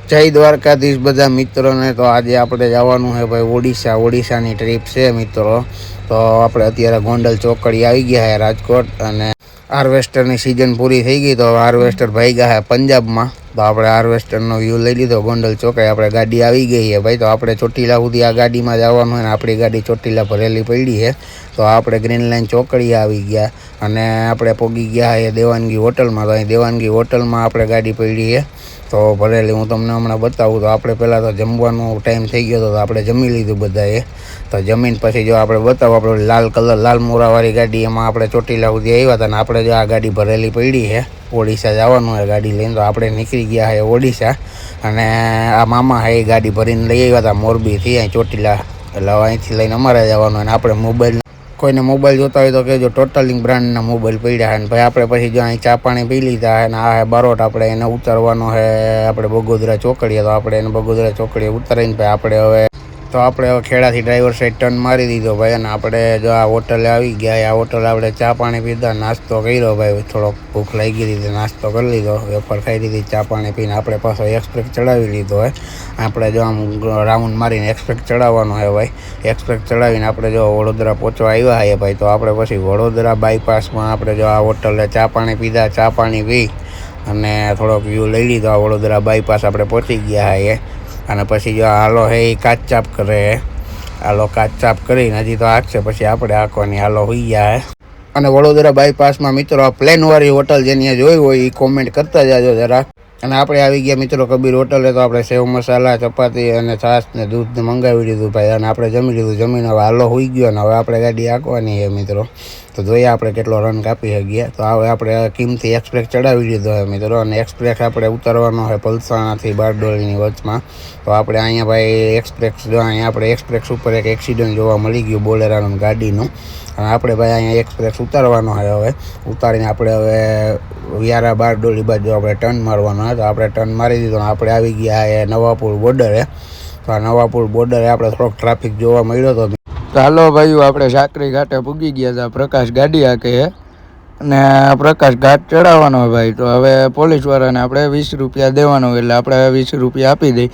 જય દ્વારકાધીશ બધા મિત્રોને। તો આજે આપણે જવાનું છે ભાઈ ઓડિશાની ટ્રીપ છે મિત્રો। તો આપણે અત્યારે ગોંડલ ચોકડી આવી ગયા છે રાજકોટ, અને હાર્વેસ્ટરની સિઝન પૂરી થઈ ગઈ, તો હાર્વેસ્ટર ભાઈ ગયા છે પંજાબમાં। તો આપણે હાર્વેસ્ટરનો વ્યૂ લઈ લીધો ગોંડલ ચોકડી, આપણે ગાડી આવી ગઈ છે ભાઈ। તો આપણે ચોટીલા સુધી આ ગાડીમાં જવાનું હોય ને આપણી ગાડી ચોટીલા ભરેલી પડી છે। તો આપણે ગ્રીન લાઇન ચોકડી આવી ગયા અને આપણે પહોંચી ગયા છે દેવાનગી હોટલમાં। તો અહીં દેવાનગી હોટલમાં આપણે ગાડી પડી છે તો ભરેલી હું તમને હમણાં બતાવું। તો આપણે પહેલાં તો જમવાનો ટાઈમ થઈ ગયો તો આપણે જમી લીધું બધાએ। તો જમીન પછી જો આપણે બતાવું, આપણે લાલ કલર લાલ મોરાવાળી ગાડી, એમાં આપણે ચોટીલા સુધી આવ્યા હતા, અને આપણે જો આ ગાડી ભરેલી પડી છે ઓડિશા જવાનું હોય ગાડી લઈને। તો આપણે નીકળી ગયા છે ઓડિશા, અને આ મામા છે એ ગાડી ભરીને લઈ આવ્યા હતા મોરબીથી અહીં ચોટીલા, એટલે અહીંથી લઈને અમારે જવાનું। અને આપણે મોબાઈલ, કોઈને મોબાઈલ જોતા હોય તો કહેજો, ટોટલિંગ બ્રાન્ડના મોબાઈલ પડ્યા છે। અને ભાઈ આપણે પછી જો અહીં ચા પાણી પી લીધા, અને આ હે બારોટ, આપણે એને ઉતારવાનો છે આપણે બગોદરા ચોકડીએ। તો આપણે એને બગોદરા ચોકડીએ ઉતારીને ભાઈ આપણે હવે ખેડાથી ડ્રાઈવર સાઈડ ટર્ન મારી દીધો ભાઈ, અને આપણે જો આ હોટલે આવી ગયા। આ હોટલે આપણે ચા પાણી પીધા, નાસ્તો કર્યો ભાઈ, થોડોક ભૂખ લાગી હતી, નાસ્તો કરી લીધો, વેફર ખાઈ લીધી, ચા પાણી પીને આપણે પાછો એક્સપ્રેસ ચડાવી લીધો હોય। આપણે જો આમ રાઉન્ડ મારીને એક્સપ્રેસ ચડાવવાનો છે ભાઈ। એક્સપ્રેસ ચડાવીને આપણે જો વડોદરા પહોંચવા આવ્યા છે ભાઈ। તો આપણે પછી વડોદરા બાયપાસમાં આપણે જો આ હોટલે ચા પાણી પીધા, ચા પાણી પી અને થોડોક વ્યૂ લઈ લીધો। આ વડોદરા બાયપાસ આપણે પહોંચી ગયા છે, અને પછી જો હાલો હે એ કાચચાપ કરે, હાલો કાચચાપ કરીને હજી તો આંકશે, પછી આપણે આંકવાની હાલો હોઈ ગયા હે। અને વડોદરા બાયપાસમાં મિત્રો આ પ્લેનવાળી હોટલ જેની જોઈ હોય એ કોમેન્ટ કરતા જાજો જરા। અને આપણે આવી ગયા મિત્રો કબીર હોટલે। તો આપણે સેવ મસાલા, ચપાતી અને છાશ ને દૂધ ને મંગાવી લીધું ભાઈ, અને આપણે જમી લીધું। જમીને હવે હાલો હોઈ ગયો, અને હવે આપણે ગાડી આંકવાની છે મિત્રો। તો જોઈએ આપણે કેટલો રન કાપી શકીએ। તો હવે આપણે કિંમતી એક્સપ્રેસ ચડાવી લીધો છે મિત્રો, અને એક્સપ્રેસ આપણે ઉતારવાનો છે પલસાણાથી બારડોલીની વચમાં। તો આપણે અહીંયા ભાઈ એક્સપ્રેસ જો અહીંયા આપણે એક્સપ્રેસ ઉપર એક એક્સિડન્ટ જોવા મળી ગયું બોલેરાનું ગાડીનું, અને આપણે ભાઈ અહીંયા એક્સપ્રેસ ઉતારવાનો છે। હવે ઉતારીને આપણે હવે વ્યારા બારડોલી બાજુ આપણે ટર્ન મારવાનો હોય। તો આપણે ટર્ન મારી દીધો, આપણે આવી ગયા એ નવાપુર બોર્ડરે। તો આ નવાપુર બોર્ડરે આપણે થોડોક ટ્રાફિક જોવા મળ્યો હતો। તો હાલો ભાઈઓ, આપણે સાકરી ઘાટે પૂગી ગયા હતા, પ્રકાશ ગાડી હાકે છે અને પ્રકાશ ઘાટ ચડાવવાનો હોય ભાઈ। તો હવે પોલીસવાળાને આપણે 20 રૂપિયા દેવાનો હોય, એટલે આપણે 20 રૂપિયા આપી દઈ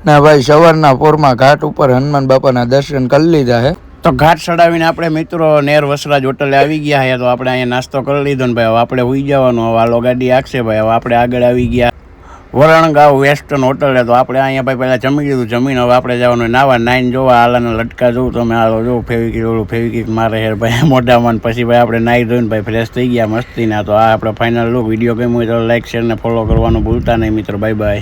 ને ભાઈ સવારના પોરમાં ઘાટ ઉપર હનુમાન બાપાના દર્શન કરી લીધા છે। તો ઘાટ ચડાવીને આપણે મિત્રો નેર વસરાજ હોટલે આવી ગયા છે। તો આપણે અહીંયા નાસ્તો કરી લીધો ને ભાઈ, હવે આપણે હોઈ જવાનું। હવે હાલો ગાડી આંકશે ભાઈ। હવે આપણે આગળ આવી ગયા વરણગાંવ વેસ્ટર્ન હોટલે। તો આપણે અહીંયા ભાઈ પહેલાં જમી લીધું, જમીને હવે આપણે જવાનું નાવા, નાઈને જોવા હાલાના લટકા જોઉં તમે, હાલો જો ફેવિકિક મારે હેર ભાઈ મોઢામાં। પછી ભાઈ આપણે નાહી ધોઈને ભાઈ ફ્રેશ થઈ ગયા મસ્તીના। તો આ આપણે ફાઇનલ લુક, વિડીયો ગમ્યો હોય તો લાઈક શેર ને ફોલો કરવાનું ભૂલતા નહીં મિત્રો। Bye bye.